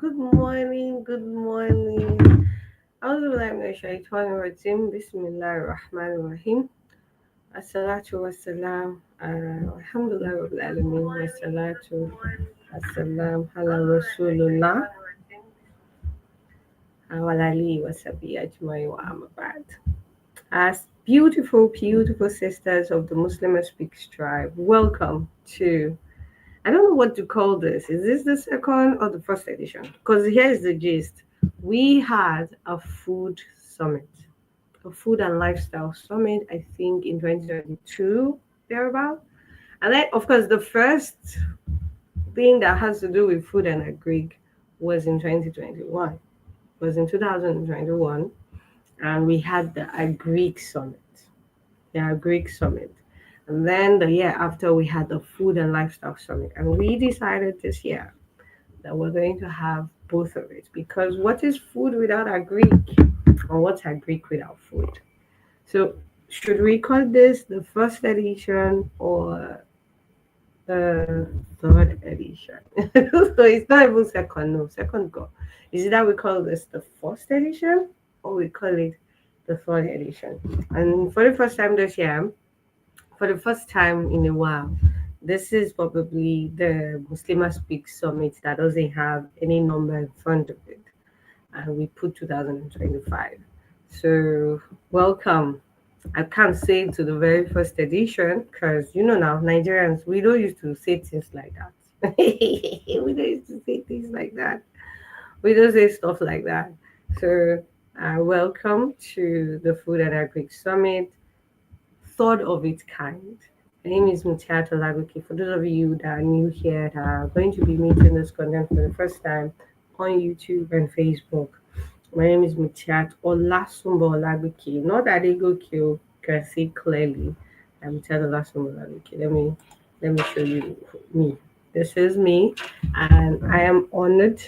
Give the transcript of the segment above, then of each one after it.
Good morning, good morning. Auzubillahi minash shaitanir rajim. Bismillahir Rahmanir Rahim. Assalatu wassalam. Alhamdulillah Rabbil Alameen. Wassalatu wassalam ala Rasulullah. Awalali wasabi ajmai wa amabad. As beautiful sisters of the Muslimah Speaks tribe, welcome to I don't know what to call this. Is this the second or the first edition? Because here's the gist. We had a food summit, a food and lifestyle summit, I think in 2022, thereabout. And then, of course, the first thing that has to do with food and agric was in 2021, was in 2021. And we had the Agric summit, the Agric summit. And then the year after, we had the food and lifestyle summit. And we decided this year that we're going to have both of it because what is food without a Greek or what's a Greek without food? So should we call this the first edition or the third edition? So it's not even second, no, second go. Is it that we call this the first edition or we call it the third edition? And for the first time this year, for the first time in a while, this is probably the Muslimah Speak Summit that doesn't have any number in front of it. And we put 2025. So, welcome. I can't say to the very first edition because you know now, Nigerians, we don't used to say things like that. We don't used to say things like that. We don't say stuff like that. So, welcome to the Food and Agri Summit, third of its kind. My name is Mutiato Laguki. For those of you that are new here, that are going to be meeting this content for the first time on YouTube and Facebook, my name is Mutiat Olasumbo Laguki. Not Adegoki, you can see clearly. I'm Mutiat Olasumbo Laguki. Let me show you me. This is me, and I am honored,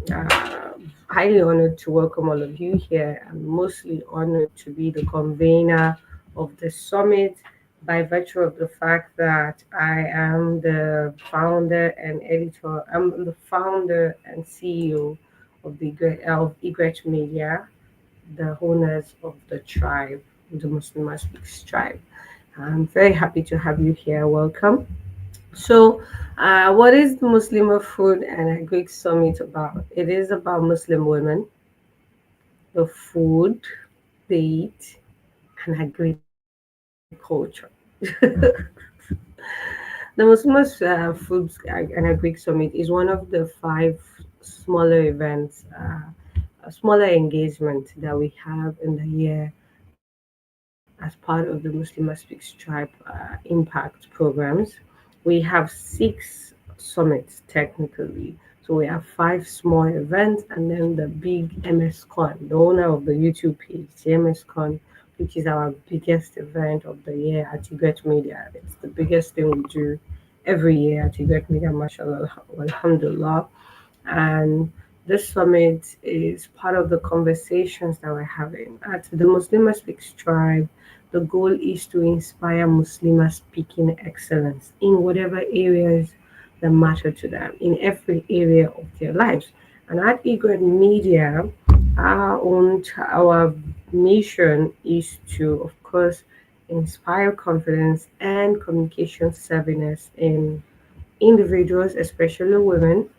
uh, highly honored to welcome all of you here. I'm mostly honored to be the convener of the summit by virtue of the fact that I am the founder and editor. I'm the founder and CEO of of Egret Media, the owners of the tribe, the Muslimah Speaks tribe. I'm very happy to have you here. Welcome. So, what is the Muslim Food and Agric Summit about? It is about Muslim women, the food they eat, and agriculture. The Muslim Food and Agric Summit is one of the five smaller events, a smaller engagement that we have in the year as part of the Muslim Speaks Tribe impact programs. We have six summits technically. So we have five small events and then the big MSCon, the owner of the YouTube page, the MSCon, which is our biggest event of the year at Tigret Media. It's the biggest thing we do every year at Tigret Media, mashallah, alhamdulillah. And this summit is part of the conversations that we're having. At the Muslimah Speaks Tribe, the goal is to inspire Muslimah speaking excellence in whatever areas that matter to them, in every area of their lives. And at Egret Media, our mission is to, of course, inspire confidence and communication savviness in individuals, especially women,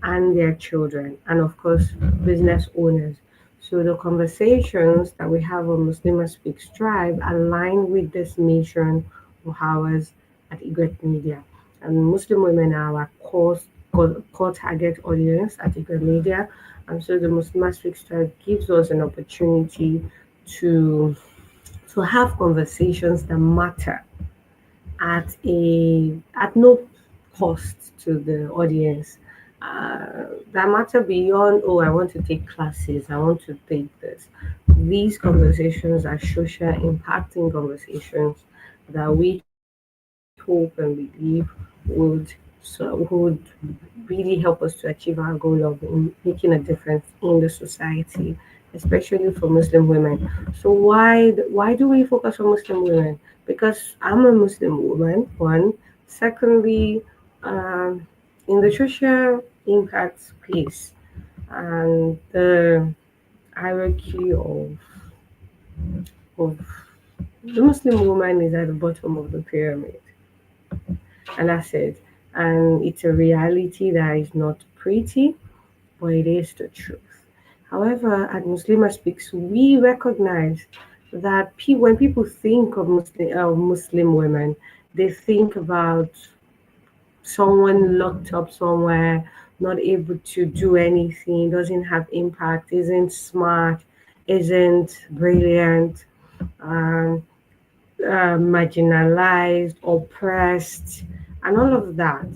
and their children, and of course, business owners. So the conversations that we have on Muslimah Speaks Tribe align with this mission of ours at Egret Media. And Muslim women are our core target audience at Egret Media. And so the Muslimah Speaks Tribe gives us an opportunity to to have conversations that matter at no cost to the audience. That matter beyond, oh, I want to take classes, I want to take this. These conversations are social impacting conversations that we hope and believe would really help us to achieve our goal of making a difference in the society, especially for Muslim women. So why do we focus on Muslim women? Because I'm a Muslim woman. One, secondly, in the social impact space. and the hierarchy of the Muslim woman is at the bottom of the pyramid, and that's it. And it's a reality that is not pretty, but it is the truth. However, at Muslimah Speaks, we recognize that when people think of Muslim women, they think about someone locked up somewhere, not able to do anything, doesn't have impact, isn't smart, isn't brilliant, um, marginalized, oppressed, and all of that.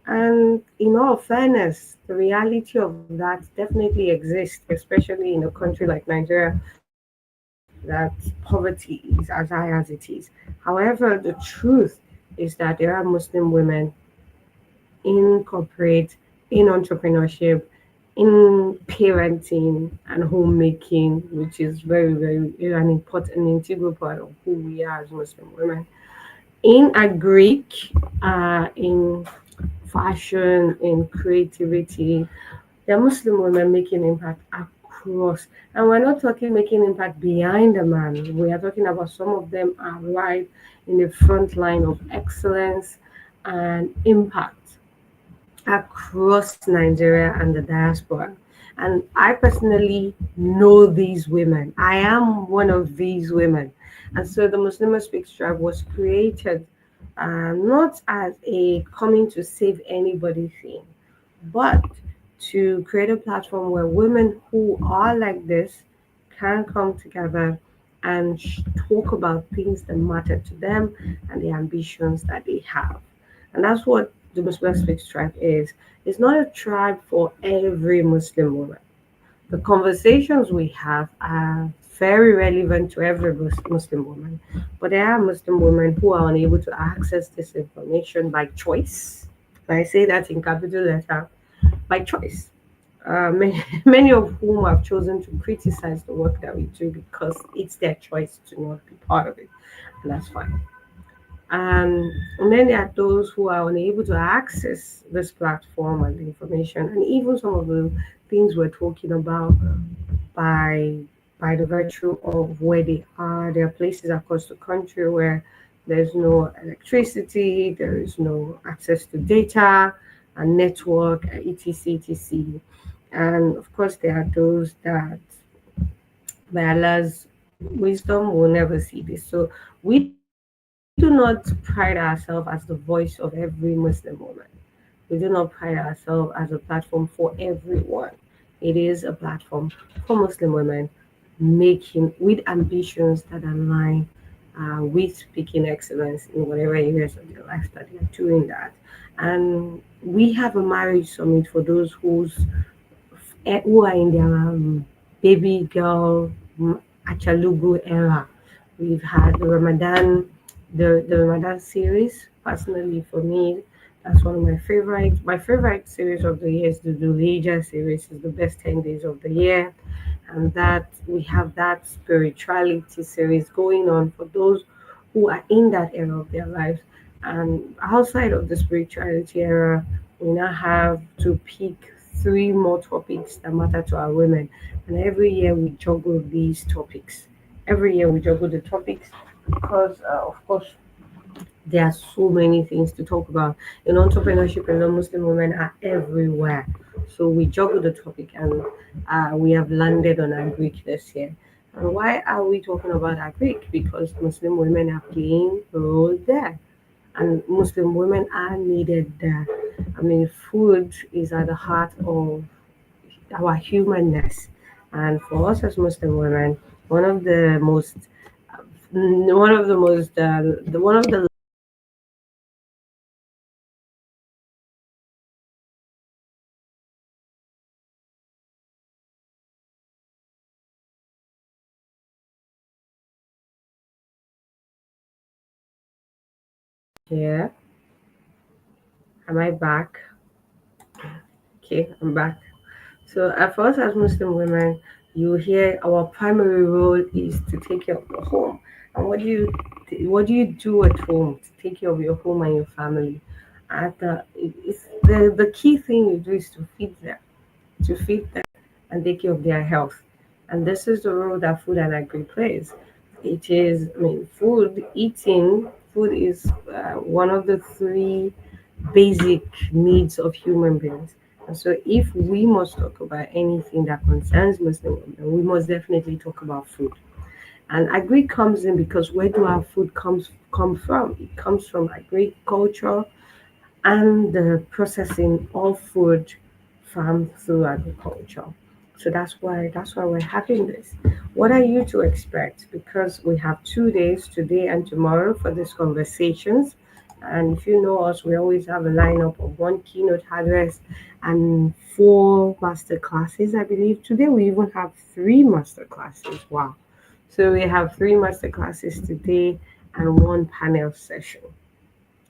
And in all fairness, the reality of that definitely exists, especially in a country like Nigeria, that poverty is as high as it is. However, the truth is that there are Muslim women in corporate, in entrepreneurship, in parenting and homemaking, which is very an important integral part of who we are as Muslim women. In Agric, in fashion, in creativity, there are Muslim women making impact across. And we're not talking making impact behind the man. We are talking about some of them are right in the front line of excellence and impact across Nigeria and the diaspora. And I personally know these women. I am one of these women. And so the Muslim Speaks Tribe was created not as a coming to save anybody thing, but to create a platform where women who are like this can come together and talk about things that matter to them and the ambitions that they have. And that's what the Muslim Speaks tribe is. It's not a tribe for every Muslim woman. The conversations we have are very relevant to every Muslim woman, but there are Muslim women who are unable to access this information by choice. And I say that in capital letter, by choice. Many of whom have chosen to criticize the work that we do because it's their choice to not be part of it, and that's fine. And then there are those who are unable to access this platform and the information, and even some of the things we're talking about by by the virtue of where they are. There are places across the country where there's no electricity, there is no access to data and network, etc. etc. And of course, there are those that by Allah's wisdom will never see this. So we do not pride ourselves as the voice of every Muslim woman. We do not pride ourselves as a platform for everyone. It is a platform for Muslim women making with ambitions that align with speaking excellence in whatever areas of their life that they're doing that. And we have a marriage summit for those who are in their baby girl Achalugu era. We've had the Ramadan series. Personally, for me, that's one of my favorite. My favorite series of the year is the Dhul series. Is the best 10 days of the year, and that we have that spirituality series going on for those who are in that era of their lives. And outside of the spirituality era, we now have to pick three more topics that matter to our women. And every year we juggle these topics. Every year we juggle the topics because, of course, there are so many things to talk about. In entrepreneurship, and non-Muslim women are everywhere. So we juggle the topic, and we have landed on Agric this year. And why are we talking about Agric? Because Muslim women are playing a role there, and Muslim women are needed there. I mean, food is at the heart of our humanness, and for us as Muslim women, one of the most, one of the most, the one of the yeah. Am I back? Okay, I'm back. So, for us as Muslim women, you hear our primary role is to take care of your home. And what do you do at home to take care of your home and your family? It's the key thing you do is to feed them, to feed them. and take care of their health. And this is the role that food and agri plays. It is, I mean, food is one of the three basic needs of human beings. And so, if we must talk about anything that concerns Muslim women, we must definitely talk about food. And agri comes in because where do our food come from? It comes from agriculture and the processing of food farmed through agriculture. So that's why we're having this. What are you to expect? Because we have 2 days, today and tomorrow, for these conversations. And if you know us, we always have a lineup of one keynote address and four master classes, I believe. Today we even have three master classes. Wow. So we have three master classes today and one panel session.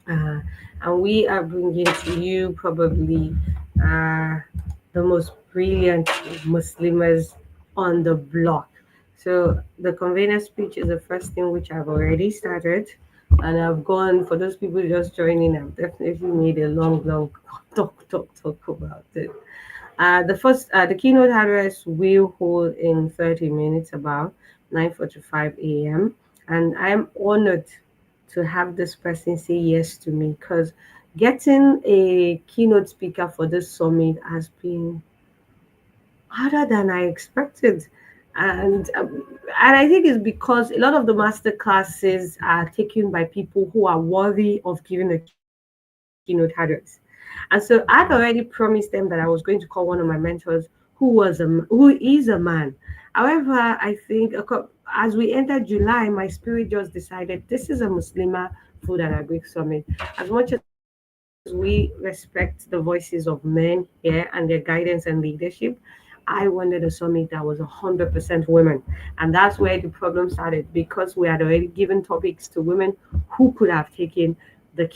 Uh, and we are bringing to you probably uh, the most brilliant Muslimas on the block. So the convener speech is the first thing which I've already started. And I've gone, for those people just joining, I've definitely made a long talk about it. The keynote address will hold in 30 minutes, about 9:45 a.m. And I'm honored to have this person say yes to me, because getting a keynote speaker for this summit has been harder than I expected. And I think it's because a lot of the master classes are taken by people who are worthy of giving a keynote address. And so I'd already promised them that I was going to call one of my mentors who is a man. However, I think as we enter July, my spirit just decided this is a Muslimah food and agri summit. As much as we respect the voices of men here and their guidance and leadership, I wanted a summit that was 100% women. And that's where the problem started, because we had already given topics to women who could have taken the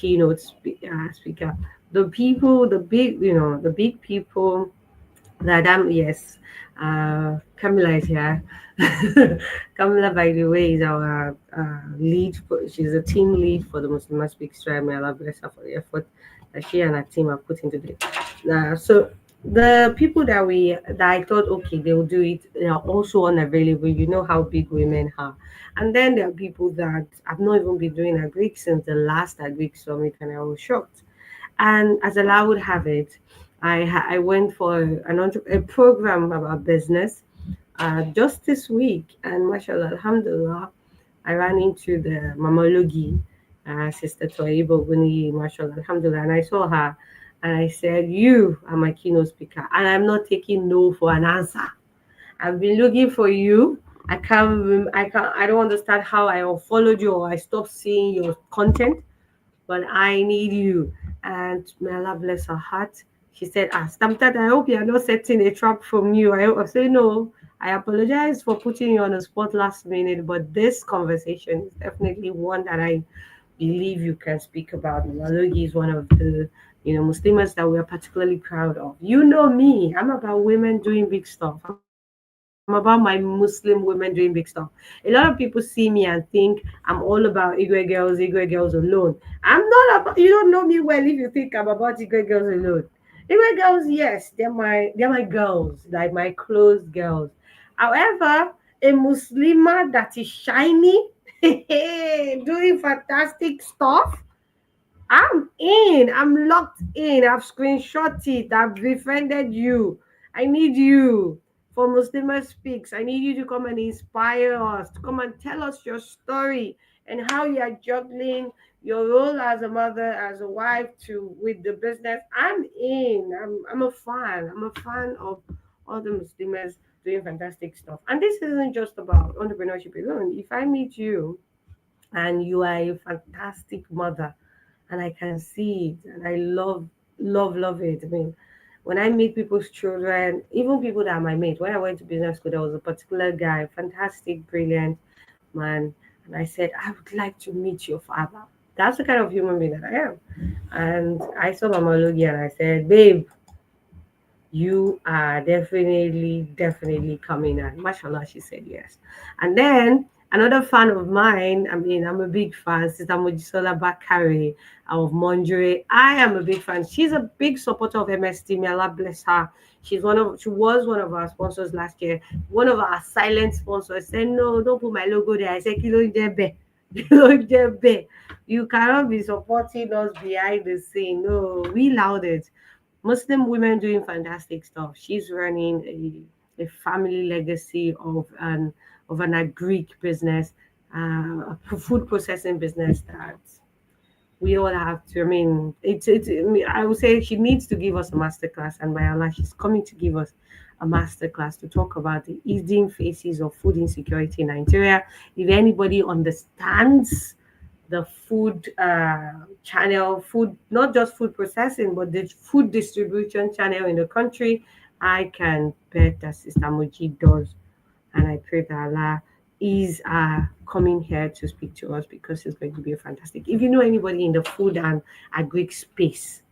speaker. The people, the big people that yes, Camila is here. Camila, by the way, is our lead. She's a team lead for the Muslimah Speaks Tribe. May Allah bless her for the effort that she and her team have put into this. So the people that I thought, okay, they will do it, they are also unavailable. You know how big women are. And then there are people that have not even been doing Agric since the last Agric summit, and I was shocked. And as Allah would have it, I went for a program about business just this week, and mashallah, alhamdulillah, I ran into the mamalogi, Sister Toyibo Guni, mashallah, alhamdulillah, and I saw her, and I said, "You are my keynote speaker, and I'm not taking no for an answer. I've been looking for you. I don't understand how I unfollowed you or I stopped seeing your content, but I need you." And may Allah bless her heart. She said, Stamtad, I hope you're not setting a trap from you. I say, no, I apologize for putting you on the spot last minute, but this conversation is definitely one that I believe you can speak about. Malogi is one of the Muslims that we are particularly proud of. You know me, I'm about women doing big stuff. I'm about my Muslim women doing big stuff. A lot of people see me and think I'm all about Igwe girls alone. I'm not about, you don't know me well if you think I'm about Igwe girls alone. Igwe girls, yes, they're my girls, like my close girls. However, a Muslima that is shiny, doing fantastic stuff, I'm in. I'm locked in. I've screenshot it. I've befriended you. I need you for Muslimah Speaks. I need you to come and inspire us, to come and tell us your story and how you are juggling your role as a mother, as a wife, to with the business. I'm in. I'm a fan. I'm a fan of all the Muslims doing fantastic stuff. And this isn't just about entrepreneurship alone. If I meet you and you are a fantastic mother, and I can see it, and I love it. I mean, when I meet people's children, even people that are my mates, when I went to business school, there was a particular guy, fantastic, brilliant man, and I said, I would like to meet your father. That's the kind of human being that I am. And I saw Mama Logi and I said, babe, you are definitely coming. And mashallah, she said yes. And then Another fan of mine, I mean, I'm a big fan, Sister Mojisola Bakari of Monjure. I am a big fan. She's a big supporter of MST. May Allah bless her. She was one of our sponsors last year. One of our silent sponsors said, no, don't put my logo there. I said, Kilo Jebe. Kilo Jebe. You cannot be supporting us behind the scene. No, we loud it. Muslim women doing fantastic stuff. She's running a family legacy of an agric business, a food processing business that we all have to. I mean, I mean, I would say she needs to give us a masterclass, and by Allah, she's coming to give us a masterclass to talk about the hidden faces of food insecurity in Nigeria. If anybody understands the food channel, food, not just food processing, but the food distribution channel in the country, I can bet that Sister Moji does. And I pray that Allah is coming here to speak to us because it's going to be a fantastic. If you know anybody in the food and agri space,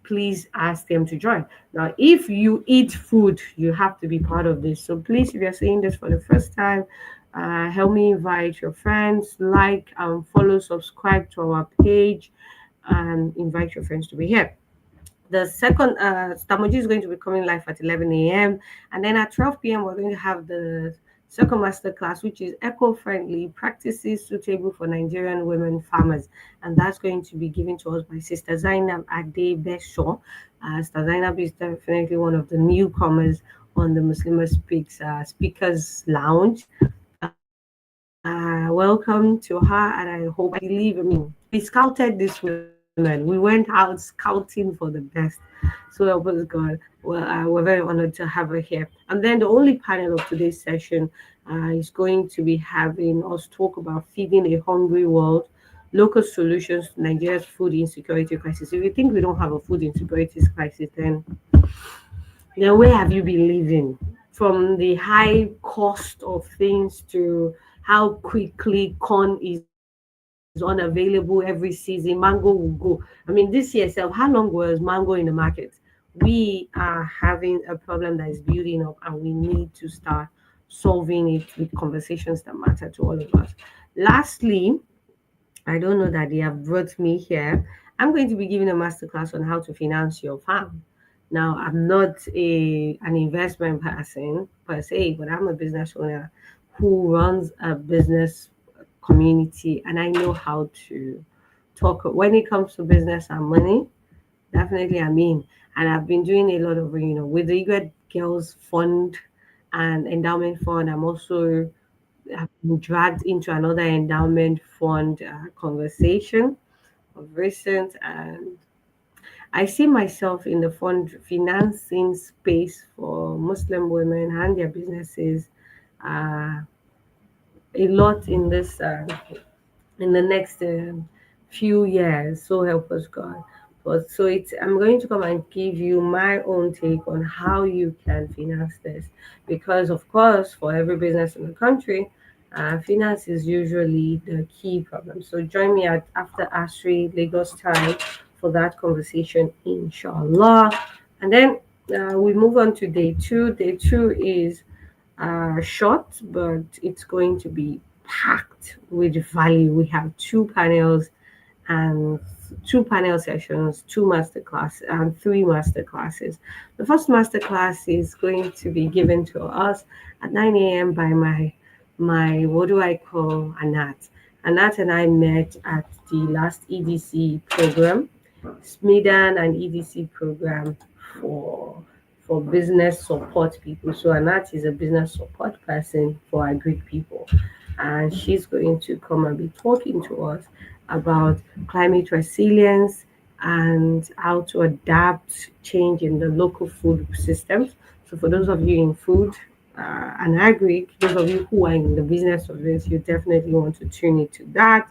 please ask them to join. Now, if you eat food, you have to be part of this. So please, if you're seeing this for the first time, help me invite your friends, like, follow, subscribe to our page, and invite your friends to be here. The second Stamoji is going to be coming live at 11 a.m. And then at 12 p.m., we're going to have the second master class, which is eco-friendly practices suitable for Nigerian women farmers. And that's going to be given to us by Sister Zainab Adebesho. Sister Zainab is definitely one of the newcomers on the Muslimah Speakers Lounge. Welcome to her, and I hope, I believe, I mean, we scouted these women. We went out scouting for the best. So help us God. Well, we're very honored to have her here. And then the only panel of today's session is going to be having us talk about feeding a hungry world, local solutions to Nigeria's food insecurity crisis. If you think we don't have a food insecurity crisis, then where have you been living? From the high cost of things to how quickly corn is unavailable every season, mango will go. I mean, this year itself, how long was mango in the market? We are having a problem that is building up, and we need to start solving it with conversations that matter to all of us. Lastly, I don't know that they have brought me here. I'm going to be giving a masterclass on how to finance your farm. Now, I'm not an investment person per se, but I'm a business owner who runs a business community, and I know how to talk when it comes to business and money. Definitely, I mean, and I've been doing a lot of, with the Agric Girls Fund and Endowment Fund. I'm also have been dragged into another endowment fund conversation of recent, and I see myself in the fund financing space for Muslim women and their businesses uh, a lot in the next few years. So help us God. But so it's I'm going to come and give you my own take on how you can finance this, because of course for every business in the country, finance is usually the key problem. So join me at after Ashri Lagos time for that conversation, inshallah. And then we move on to day two. Day two is short, but it's going to be packed with value. We have and two panel sessions, two master classes, and three master classes. The first master class is going to be given to us at 9 a.m. by my what do I call Anat. Anat and I met at the last EDC program, SMIDAN and EDC program for for business support people. So Anat is a business support person for Agric people, and she's going to come and be talking to us about climate resilience and how to adapt change in the local food systems. So for those of you in food and agri, those of you who are in the business of this, you definitely want to tune into that.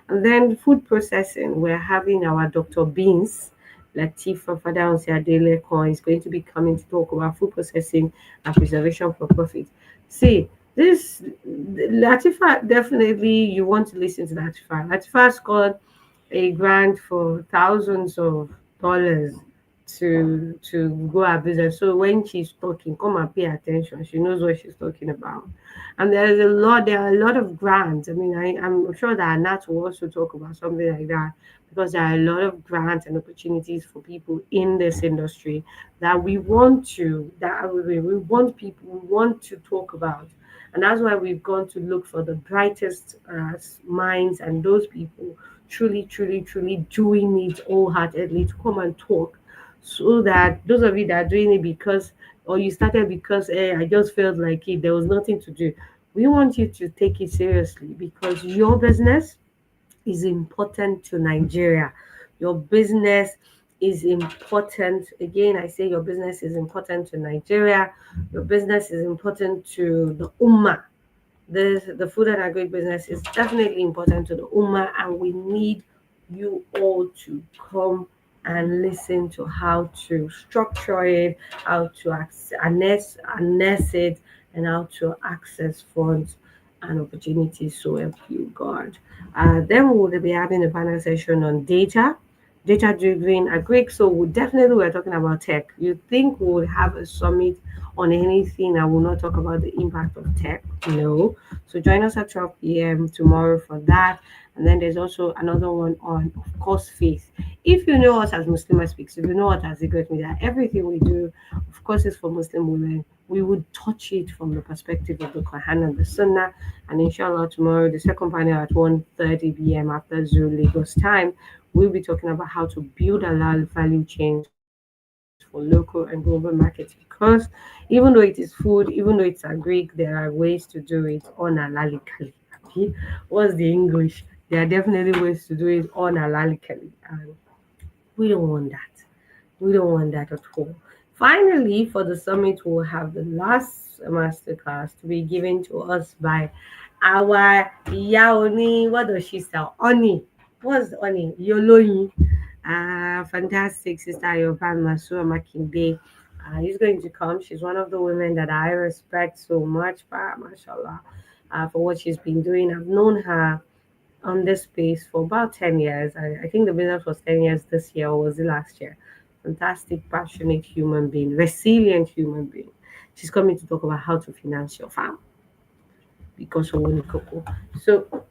And then food processing, we're having our Dr. Beans Latifa Fadausi Adelekon is going to be coming to talk about food processing and preservation for profit. See, this Latifa, definitely you want to listen to Latifa. Latifa scored a grant for thousands of dollars to go her business. So when she's talking, come and pay attention. She knows what she's talking about. And there are a lot of grants. I mean, I'm sure that Nat will also talk about something like that, because there are a lot of grants and opportunities for people in this industry that we want people, we want to talk about. And that's why we've gone to look for the brightest minds and those people truly, truly, truly doing it wholeheartedly to come and talk, so that those of you that are doing it because, or you started because, I just felt like it, there was nothing to do. We want you to take it seriously, because your business is important to Nigeria. Your business is important. Again, I say your business is important to Nigeria. Your business is important to the Ummah. The food and agri business is definitely important to the Ummah, and we need you all to come and listen to how to structure it, how to harness it, and how to access funds and opportunities. So help you God. Then we will be having a panel session on data driven agri. So we're talking about tech. You think we would have a summit on anything and will not talk about the impact of tech? No. So join us at 12 p.m. tomorrow for that. And then there's also another one on, of course, faith. If you know us as Muslimah Speaks, if you know us as Agric Media, everything we do, of course, is for Muslim women. We would touch it from the perspective of the Quran and the Sunnah. And inshallah, tomorrow, the second panel at 1:30 p.m. after Zoo Lagos time, we'll be talking about how to build halal value chains for local and global markets, because even though it is food, even though it's agric, there are ways to do it unhalalically. Okay? What's the English? There are definitely ways to do it unhalalically. And we don't want that. We don't want that at all. Finally, for the summit, we'll have the last masterclass to be given to us by our Yaoni. What does she sell? Oni. What's Oni? Yoloyi. Fantastic sister Yoban Masua Makinde. He's going to come. She's one of the women that I respect so much, mashallah, for what she's been doing. I've known her on this space for about 10 years. I think the business was 10 years this year, or was it last year? Fantastic, passionate human being, resilient human being. She's coming to talk about how to finance your farm because of Coco. So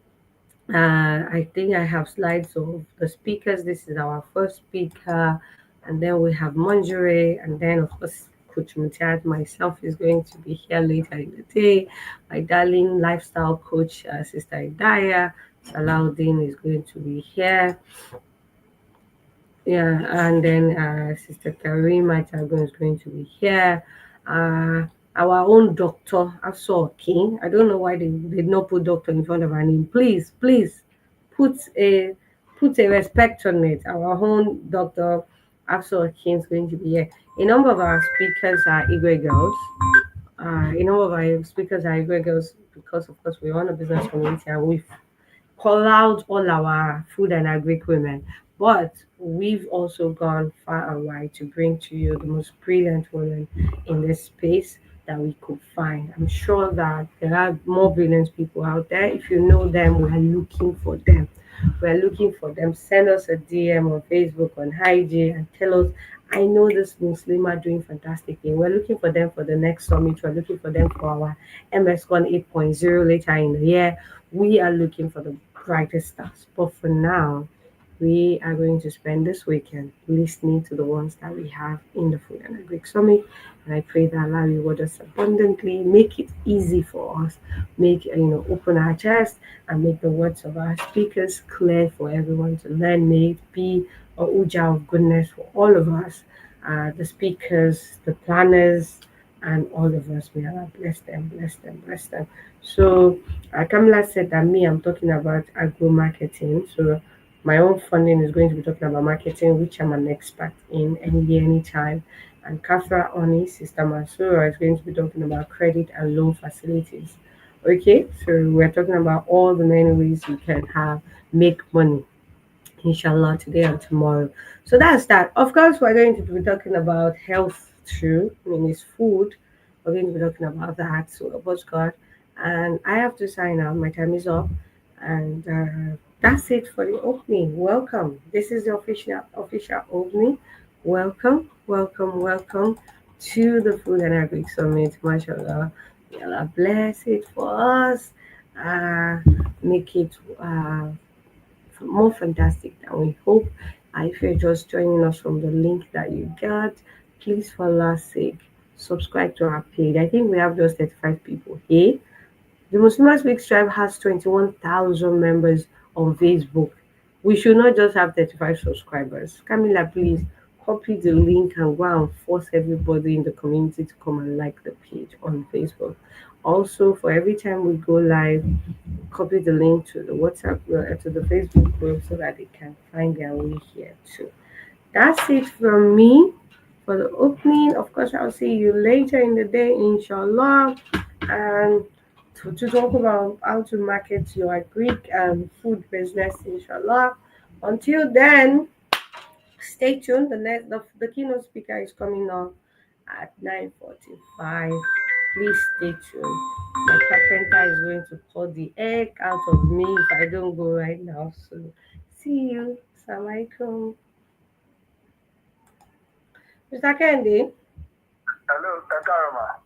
I think I have slides of the speakers. This is our first speaker, and then we have Manjure, and then of course Coach Mutiat, myself, is going to be here later in the day. My darling lifestyle coach, Sister Idaya Salahuddin, is going to be here. Yeah, and then Sister Karima Tagon is going to be here. Our own doctor, Afso King. I don't know why they did not put doctor in front of her name. Please, please, put a put a respect on it. Our own doctor, Afso King, is going to be here. A number of our speakers are Igwe girls. A number of our speakers are Igwe girls because, of course, we run a business community and we call out all our food and agric women. But we've also gone far and wide to bring to you the most brilliant women in this space that we could find. I'm sure that there are more brilliant people out there. If you know them, we are looking for them. We're looking for them. Send us a DM on Facebook, on IG, and tell us, I know this Muslim are doing fantastic thing. We're looking for them for the next summit. We're looking for them for our MS1 8.0 later in the year. We are looking for the brightest stars. But for now, we are going to spend this weekend listening to the ones that we have in the Food and Agric Summit. And I pray that Allah reward us abundantly, make it easy for us, open our chest and make the words of our speakers clear for everyone to learn. May it be a uja of goodness for all of us, the speakers, the planners, and all of us. May Allah bless them, bless them, bless them. So, Kamala said that I'm talking about agro marketing. So, my own funding is going to be talking about marketing, which I'm an expert in any day, anytime. And Kafra Oni, Sister Masura, is going to be talking about credit and loan facilities. Okay, so we're talking about all the many ways you can make money, inshallah, today and tomorrow. So that's that. Of course, we're going to be talking about health too. I mean, it's food. We're going to be talking about that. So, of course, God. And I have to sign out. My time is up. And that's it for the opening. Welcome. This is the official opening. Welcome, welcome, welcome to the Food and Agric Summit. MashaAllah. May Allah bless it for us. Uh, make it more fantastic than we hope. If you're just joining us from the link that you got, please, for Allah's sake, subscribe to our page. I think we have just 35 people here. The Muslimah Speaks Tribe has 21,000 members on Facebook. We should not just have 35 subscribers. Camila, please copy the link and go and force everybody in the community to come and like the page on Facebook. Also, for every time we go live, copy the link to the WhatsApp to the Facebook group so that they can find their way here too. That's it from me for the opening. Of course, I'll see you later in the day, inshallah, and to talk about how to market your Greek and food business, inshallah. Until then, stay tuned. The keynote speaker is coming up at 9:45. Please stay tuned. My carpenter is going to cut the egg out of me if I don't go right now. So see you. Assalamualaikum. Mr. Kendi. Hello, Takarama.